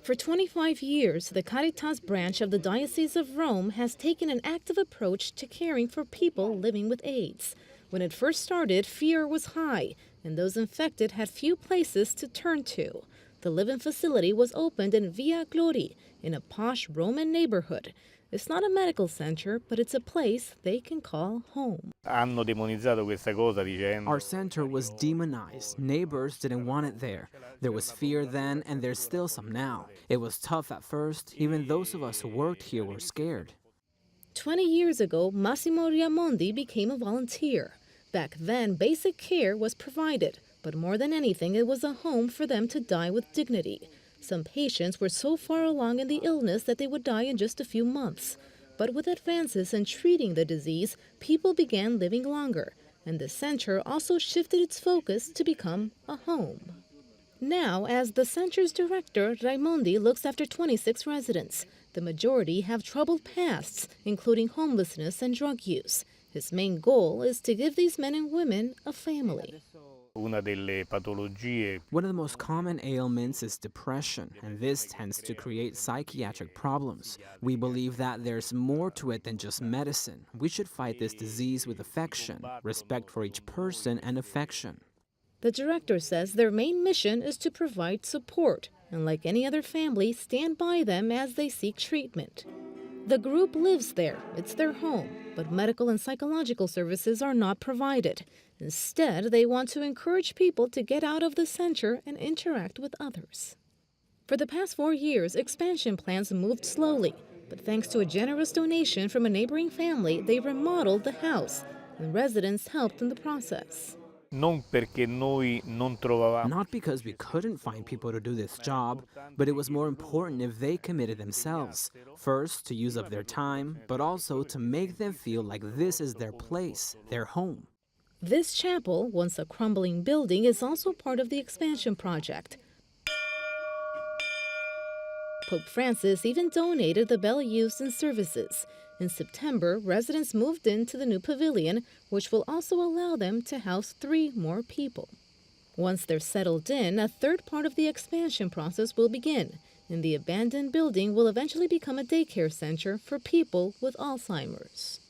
For 25 years, the Caritas branch of the Diocese of Rome has taken an active approach to caring for people living with AIDS. When it first started, fear was high, and those infected had few places to turn to. The live-in facility was opened in Via Glori, in a posh Roman neighborhood. It's not a medical center, but it's a place they can call home. Hanno demonizzato questa cosa dicendo Our center was demonized. Neighbors didn't want it there. There was fear then, and there's still some now. It was tough at first. Even those of us who worked here were scared. 20 years ago, Massimo Riamondi became a volunteer. Back then, basic care was provided, but more than anything, it was a home for them to die with dignity. Some patients were so far along in the illness that they would die in just a few months. But with advances in treating the disease, people began living longer, and the center also shifted its focus to become a home. Now, as the center's director, Raimondi looks after 26 residents. The majority have troubled pasts, including homelessness and drug use. His main goal is to give these men and women a family. una delle patologie. One of the most common ailments is depression, and this tends to create psychiatric problems. We believe that there's more to it than just medicine. We should fight this disease with affection, respect for each person, and affection. The director says their main mission is to provide support, and like any other family, stand by them as they seek treatment. The group lives there, it's their home, but medical and psychological services are not provided. Instead, they want to encourage people to get out of the center and interact with others. For the past 4 years, expansion plans moved slowly, but thanks to a generous donation from a neighboring family, they remodeled the house, and residents helped in the process. Non perché noi non trovavamo. Not because we couldn't find people to do this job, but it was more important if they committed themselves. First, to use up their time, but also to make them feel like this is their place, their home. This chapel, once a crumbling building, is also part of the expansion project. Pope Francis even donated the bell used in services. In September, residents moved into the new pavilion, which will also allow them to house 3 more people. Once they're settled in, a third part of the expansion process will begin, and the abandoned building will eventually become a daycare center for people with Alzheimer's.